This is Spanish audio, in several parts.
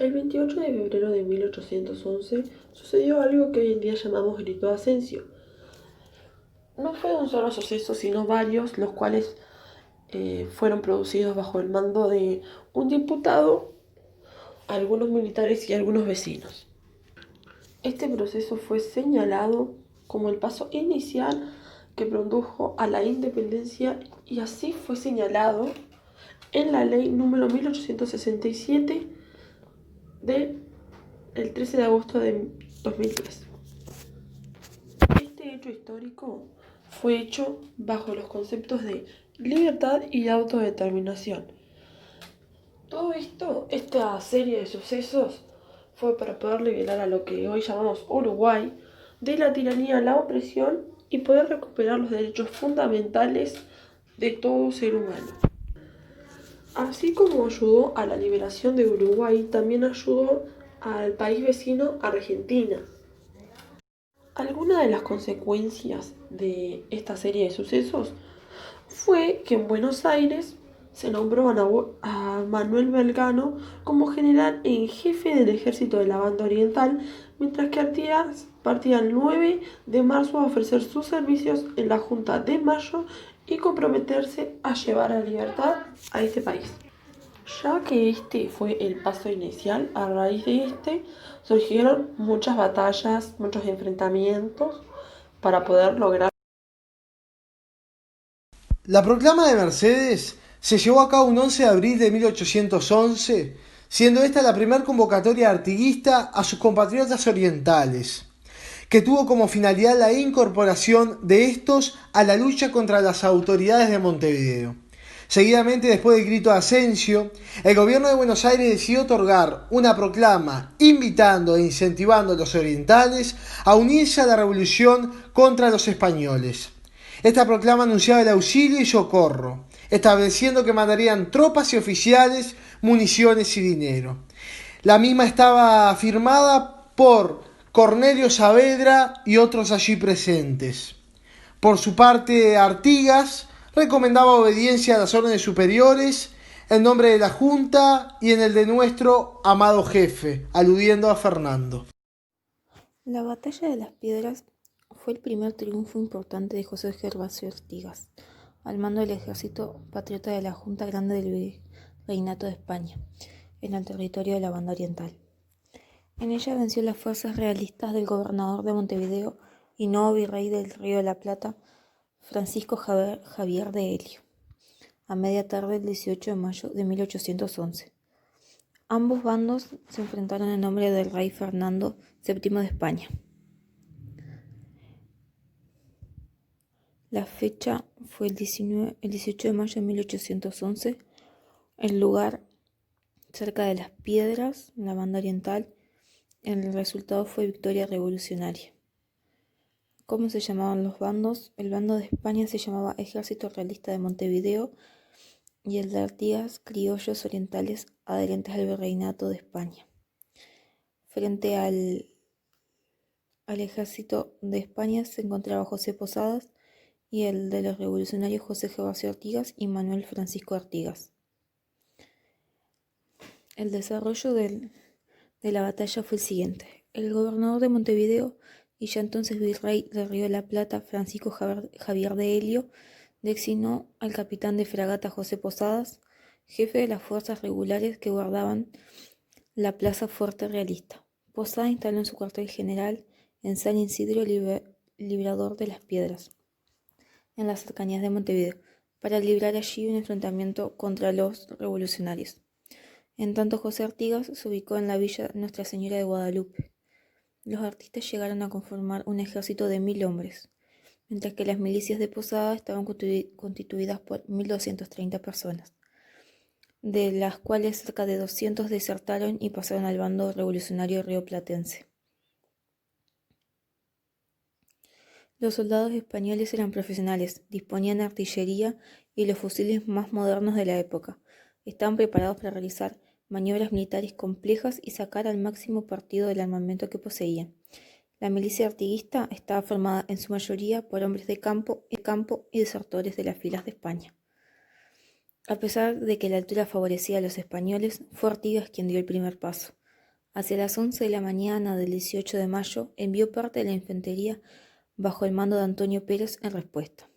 El 28 de febrero de 1811 sucedió algo que hoy en día llamamos Grito de Ascencio. No fue un solo suceso, sino varios, los cuales fueron producidos bajo el mando de un diputado, algunos militares y algunos vecinos. Este proceso fue señalado como el paso inicial que produjo a la independencia y así fue señalado en la ley número 1867 del 13 de agosto de 2003. Este hecho histórico fue hecho bajo los conceptos de libertad y autodeterminación. Todo esto, esta serie de sucesos, fue para poder liberar a lo que hoy llamamos Uruguay de la tiranía, la opresión y poder recuperar los derechos fundamentales de todo ser humano. Así como ayudó a la liberación de Uruguay, también ayudó al país vecino Argentina. Alguna de las consecuencias de esta serie de sucesos fue que en Buenos Aires se nombró a Manuel Belgrano como general en jefe del ejército de la Banda Oriental, mientras que Artigas partía el 9 de marzo a ofrecer sus servicios en la Junta de Mayo y comprometerse a llevar a libertad a este país. Ya que este fue el paso inicial, a raíz de este surgieron muchas batallas, muchos enfrentamientos para poder lograr. La proclama de Mercedes se llevó a cabo un 11 de abril de 1811, siendo esta la primera convocatoria artiguista a sus compatriotas orientales, que tuvo como finalidad la incorporación de estos a la lucha contra las autoridades de Montevideo. Seguidamente, después del grito de Ascencio, el gobierno de Buenos Aires decidió otorgar una proclama invitando e incentivando a los orientales a unirse a la revolución contra los españoles. Esta proclama anunciaba el auxilio y socorro, estableciendo que mandarían tropas y oficiales, municiones y dinero. La misma estaba firmada por Cornelio Saavedra y otros allí presentes. Por su parte, Artigas recomendaba obediencia a las órdenes superiores en nombre de la Junta y en el de nuestro amado jefe, aludiendo a Fernando. La Batalla de las Piedras fue el primer triunfo importante de José Gervasio Artigas, al mando del ejército patriota de la Junta Grande del Virreinato de España, en el territorio de la Banda Oriental. En ella venció las fuerzas realistas del gobernador de Montevideo y nuevo virrey del Río de la Plata, Francisco Javier de Helio, a media tarde del 18 de mayo de 1811. Ambos bandos se enfrentaron en nombre del rey Fernando VII de España. La fecha fue el 18 de mayo de 1811. El lugar cerca de Las Piedras, en la Banda Oriental. El resultado fue victoria revolucionaria. ¿Cómo se llamaban los bandos? El bando de España se llamaba Ejército Realista de Montevideo y el de Artigas, Criollos Orientales adherentes al Virreinato de España. Frente al ejército de España se encontraba José Posadas y el de los revolucionarios José Gervasio Artigas y Manuel Francisco Artigas. El desarrollo de la batalla fue el siguiente. El gobernador de Montevideo y ya entonces virrey del Río de la Plata, Francisco Javier de Helio, designó al capitán de fragata José Posadas, jefe de las fuerzas regulares que guardaban la plaza fuerte realista. Posadas instaló en su cuartel general en San Isidro Librador de las Piedras, en las cercanías de Montevideo, para librar allí un enfrentamiento contra los revolucionarios. En tanto, José Artigas se ubicó en la villa Nuestra Señora de Guadalupe. Los artistas llegaron a conformar un ejército de 1000 hombres, mientras que las milicias de Posada estaban constituidas por 1230 personas, de las cuales cerca de 200 desertaron y pasaron al bando revolucionario rioplatense. Los soldados españoles eran profesionales, disponían de artillería y los fusiles más modernos de la época. Estaban preparados para realizar maniobras militares complejas y sacar al máximo partido del armamento que poseían. La milicia artiguista estaba formada en su mayoría por hombres de campo y desertores de las filas de España. A pesar de que la altura favorecía a los españoles, fue Artigas quien dio el primer paso. Hacia las 11 de la mañana del 18 de mayo envió parte de la infantería bajo el mando de Antonio Pérez en respuesta.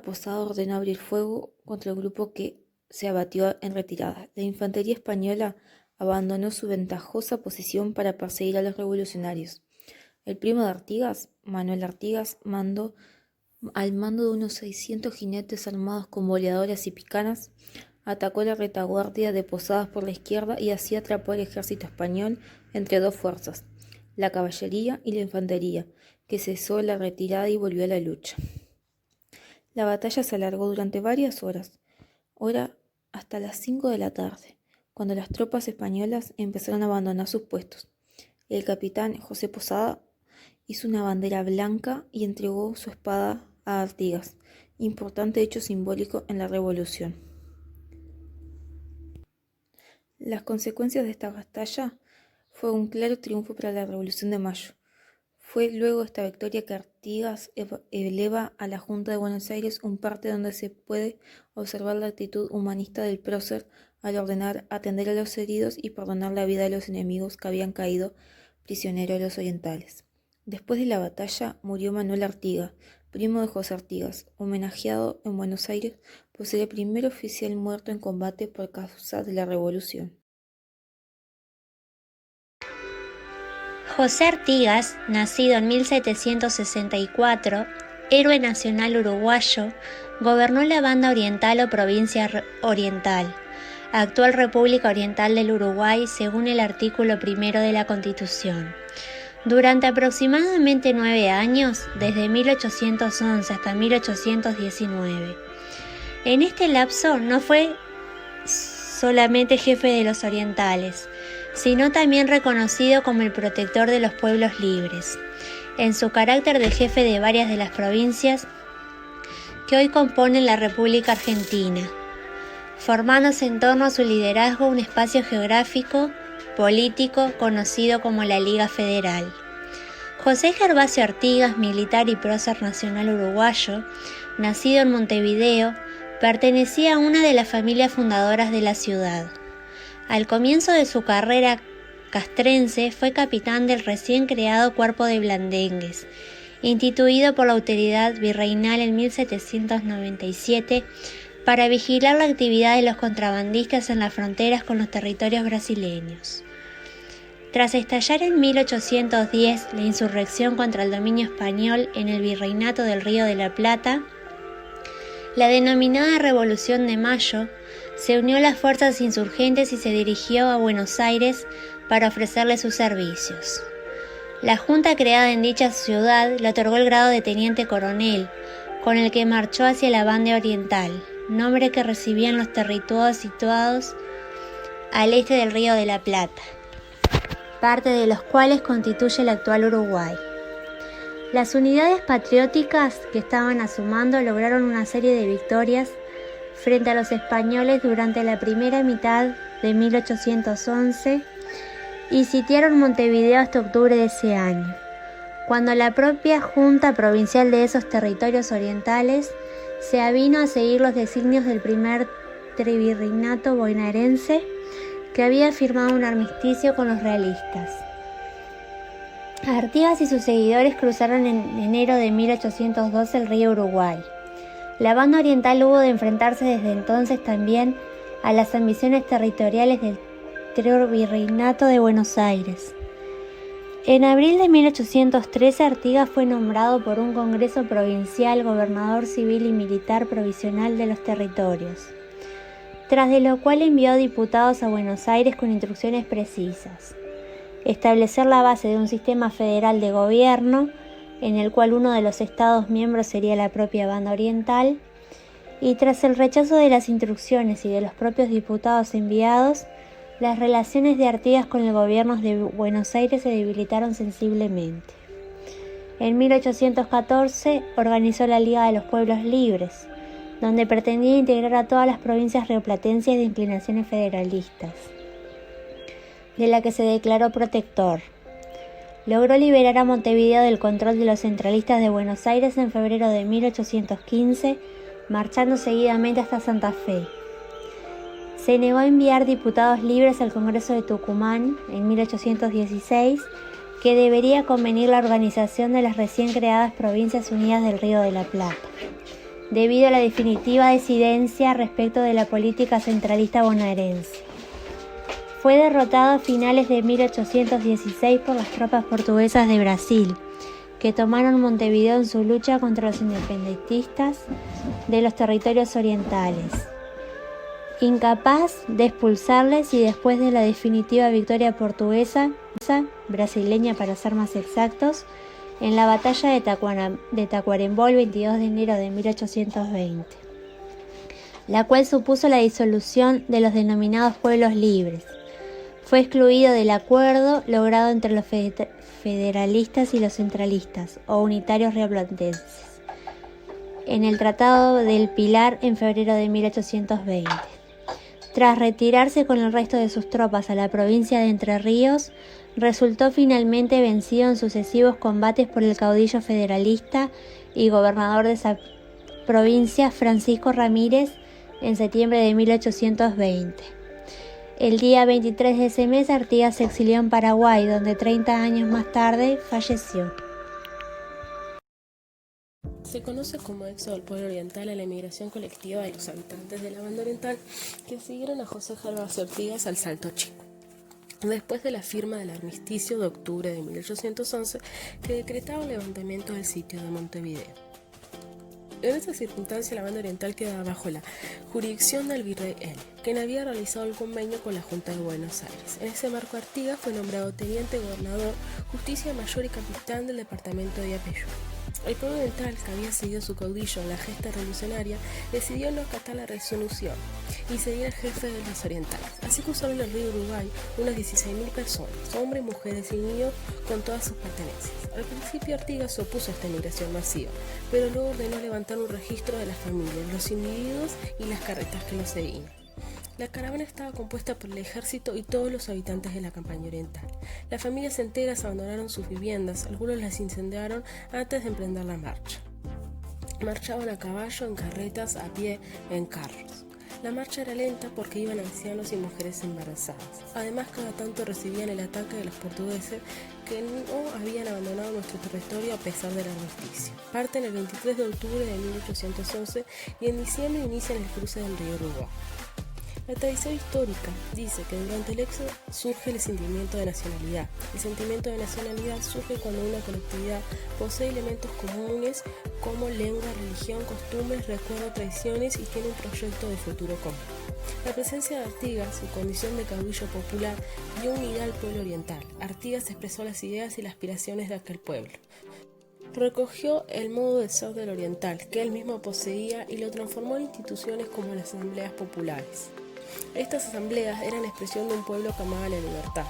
Posada ordenó abrir fuego contra el grupo que se abatió en retirada. La infantería española abandonó su ventajosa posición para perseguir a los revolucionarios. El primo de Artigas, Manuel Artigas, al mando de unos 600 jinetes armados con boleadoras y picanas, atacó la retaguardia de Posadas por la izquierda y así atrapó al ejército español entre dos fuerzas, la caballería y la infantería, que cesó la retirada y volvió a la lucha. La batalla se alargó durante varias horas, hasta las 5 de la tarde, cuando las tropas españolas empezaron a abandonar sus puestos. El capitán José Posada hizo una bandera blanca y entregó su espada a Artigas, importante hecho simbólico en la Revolución. Las consecuencias de esta batalla fue un claro triunfo para la Revolución de Mayo. Fue luego esta victoria que Artigas eleva a la Junta de Buenos Aires un parte donde se puede observar la actitud humanista del prócer al ordenar atender a los heridos y perdonar la vida de los enemigos que habían caído prisioneros de los orientales. Después de la batalla murió Manuel Artigas, primo de José Artigas, homenajeado en Buenos Aires por ser el primer oficial muerto en combate por causa de la Revolución. José Artigas, nacido en 1764, héroe nacional uruguayo, gobernó la Banda Oriental o Provincia Oriental, actual República Oriental del Uruguay según el artículo 1 de la Constitución. Durante aproximadamente 9 años, desde 1811 hasta 1819. En este lapso no fue solamente jefe de los orientales, sino también reconocido como el protector de los pueblos libres, en su carácter de jefe de varias de las provincias que hoy componen la República Argentina, formándose en torno a su liderazgo un espacio geográfico, político, conocido como la Liga Federal. José Gervasio Artigas, militar y prócer nacional uruguayo, nacido en Montevideo, pertenecía a una de las familias fundadoras de la ciudad. Al comienzo de su carrera castrense fue capitán del recién creado Cuerpo de Blandengues, instituido por la autoridad virreinal en 1797 para vigilar la actividad de los contrabandistas en las fronteras con los territorios brasileños. Tras estallar en 1810 la insurrección contra el dominio español en el Virreinato del Río de la Plata, la denominada Revolución de Mayo se unió a las fuerzas insurgentes y se dirigió a Buenos Aires para ofrecerle sus servicios. La junta creada en dicha ciudad le otorgó el grado de teniente coronel, con el que marchó hacia la Banda Oriental, nombre que recibían los territorios situados al este del Río de la Plata, parte de los cuales constituye el actual Uruguay. Las unidades patrióticas que estaban a su mando lograron una serie de victorias frente a los españoles durante la primera mitad de 1811 y sitiaron Montevideo hasta octubre de ese año, cuando la propia Junta Provincial de esos territorios orientales se avino a seguir los designios del primer trivirreinato bonaerense que había firmado un armisticio con los realistas. Artigas y sus seguidores cruzaron en enero de 1812 el río Uruguay. La Banda Oriental hubo de enfrentarse desde entonces también a las ambiciones territoriales del Trivirreinato de Buenos Aires. En abril de 1813 Artigas fue nombrado por un Congreso Provincial gobernador civil y militar provisional de los territorios, tras de lo cual envió diputados a Buenos Aires con instrucciones precisas: establecer la base de un sistema federal de gobierno, en el cual uno de los estados miembros sería la propia Banda Oriental, y tras el rechazo de las instrucciones y de los propios diputados enviados, las relaciones de Artigas con el gobierno de Buenos Aires se debilitaron sensiblemente. En 1814 organizó la Liga de los Pueblos Libres, donde pretendía integrar a todas las provincias rioplatenses de inclinaciones federalistas, de la que se declaró protector. Logró liberar a Montevideo del control de los centralistas de Buenos Aires en febrero de 1815, marchando seguidamente hasta Santa Fe. Se negó a enviar diputados libres al Congreso de Tucumán en 1816, que debería convenir la organización de las recién creadas Provincias Unidas del Río de la Plata, debido a la definitiva disidencia respecto de la política centralista bonaerense. Fue derrotado a finales de 1816 por las tropas portuguesas de Brasil, que tomaron Montevideo en su lucha contra los independentistas de los territorios orientales. Incapaz de expulsarles y después de la definitiva victoria portuguesa, brasileña para ser más exactos, en la batalla de Tacuarembó el 22 de enero de 1820, la cual supuso la disolución de los denominados pueblos libres. Fue excluido del acuerdo logrado entre los federalistas y los centralistas o unitarios rioplatenses en el Tratado del Pilar en febrero de 1820. Tras retirarse con el resto de sus tropas a la provincia de Entre Ríos, resultó finalmente vencido en sucesivos combates por el caudillo federalista y gobernador de esa provincia, Francisco Ramírez, en septiembre de 1820. El día 23 de ese mes, Artigas se exilió en Paraguay, donde 30 años más tarde falleció. Se conoce como éxodo del pueblo oriental a la emigración colectiva de los habitantes de la banda oriental que siguieron a José Gervasio Artigas al Salto Chico, después de la firma del armisticio de octubre de 1811 que decretaba el levantamiento del sitio de Montevideo. En esta circunstancia, la banda oriental quedaba bajo la jurisdicción del virrey L., quien había realizado el convenio con la Junta de Buenos Aires. En ese marco, Artigas fue nombrado teniente gobernador, justicia mayor y capitán del departamento de Yapeyú. El pueblo oriental, que había seguido a su caudillo en la gesta revolucionaria, decidió no acatar la resolución y seguir al jefe de los orientales. Así cruzaron el río Uruguay unas 16.000 personas, hombres, mujeres y niños, con todas sus pertenencias. Al principio Artigas se opuso a esta migración masiva, pero luego ordenó levantar un registro de las familias, los individuos y las carretas que los seguían. La caravana estaba compuesta por el ejército y todos los habitantes de la campaña oriental. Las familias enteras abandonaron sus viviendas, algunos las incendiaron antes de emprender la marcha. Marchaban a caballo, en carretas, a pie, en carros. La marcha era lenta porque iban ancianos y mujeres embarazadas. Además, cada tanto recibían el ataque de los portugueses que no habían abandonado nuestro territorio a pesar del armisticio. Parten el 23 de octubre de 1811 y en diciembre inician el cruce del río Uruguay. La tradición histórica dice que durante el éxodo surge el sentimiento de nacionalidad. El sentimiento de nacionalidad surge cuando una colectividad posee elementos comunes como lengua, religión, costumbres, recuerdos, tradiciones y tiene un proyecto de futuro común. La presencia de Artigas, su condición de caudillo popular, dio unidad al pueblo oriental. Artigas expresó las ideas y las aspiraciones de aquel pueblo. Recogió el modo de ser del oriental, que él mismo poseía, y lo transformó en instituciones como las asambleas populares. Estas asambleas eran expresión de un pueblo que amaba la libertad,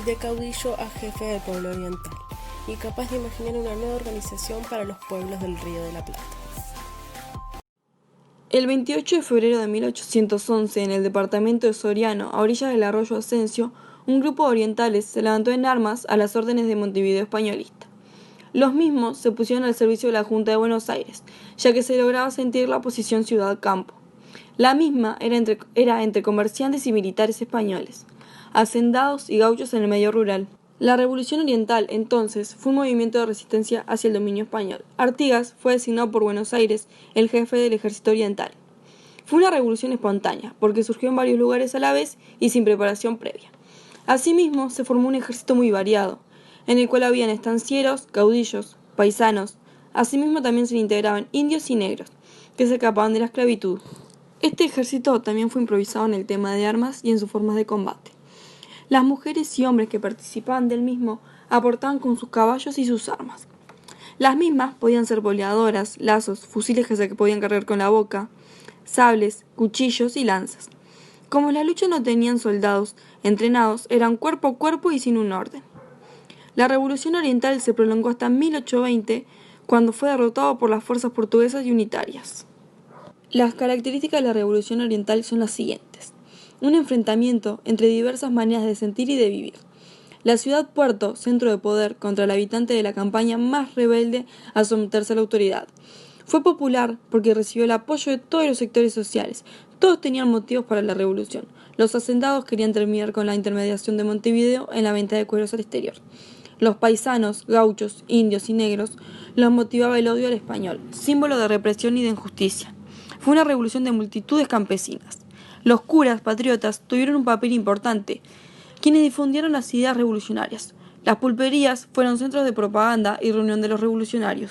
de caudillo a jefe del pueblo oriental, y capaz de imaginar una nueva organización para los pueblos del Río de la Plata. El 28 de febrero de 1811, en el departamento de Soriano, a orillas del arroyo Ascencio, un grupo de orientales se levantó en armas a las órdenes de Montevideo españolista. Los mismos se pusieron al servicio de la Junta de Buenos Aires, ya que se lograba sentir la oposición ciudad-campo. La misma era entre comerciantes y militares españoles, hacendados y gauchos en el medio rural. La Revolución Oriental, entonces, fue un movimiento de resistencia hacia el dominio español. Artigas fue designado por Buenos Aires el jefe del ejército oriental. Fue una revolución espontánea, porque surgió en varios lugares a la vez y sin preparación previa. Asimismo, se formó un ejército muy variado, en el cual habían estancieros, caudillos, paisanos. Asimismo, también se le integraban indios y negros, que se escapaban de la esclavitud. Este ejército también fue improvisado en el tema de armas y en sus formas de combate. Las mujeres y hombres que participaban del mismo aportaban con sus caballos y sus armas. Las mismas podían ser boleadoras, lazos, fusiles que se podían cargar con la boca, sables, cuchillos y lanzas. Como la lucha no tenían soldados entrenados, eran cuerpo a cuerpo y sin un orden. La Revolución Oriental se prolongó hasta 1820, cuando fue derrotado por las fuerzas portuguesas y unitarias. Las características de la Revolución Oriental son las siguientes: un enfrentamiento entre diversas maneras de sentir y de vivir. La ciudad-puerto, centro de poder contra el habitante de la campaña más rebelde a someterse a la autoridad. Fue popular porque recibió el apoyo de todos los sectores sociales. Todos tenían motivos para la revolución. Los hacendados querían terminar con la intermediación de Montevideo en la venta de cueros al exterior. Los paisanos, gauchos, indios y negros los motivaba el odio al español, símbolo de represión y de injusticia. Fue una revolución de multitudes campesinas. Los curas patriotas tuvieron un papel importante, quienes difundieron las ideas revolucionarias. Las pulperías fueron centros de propaganda y reunión de los revolucionarios.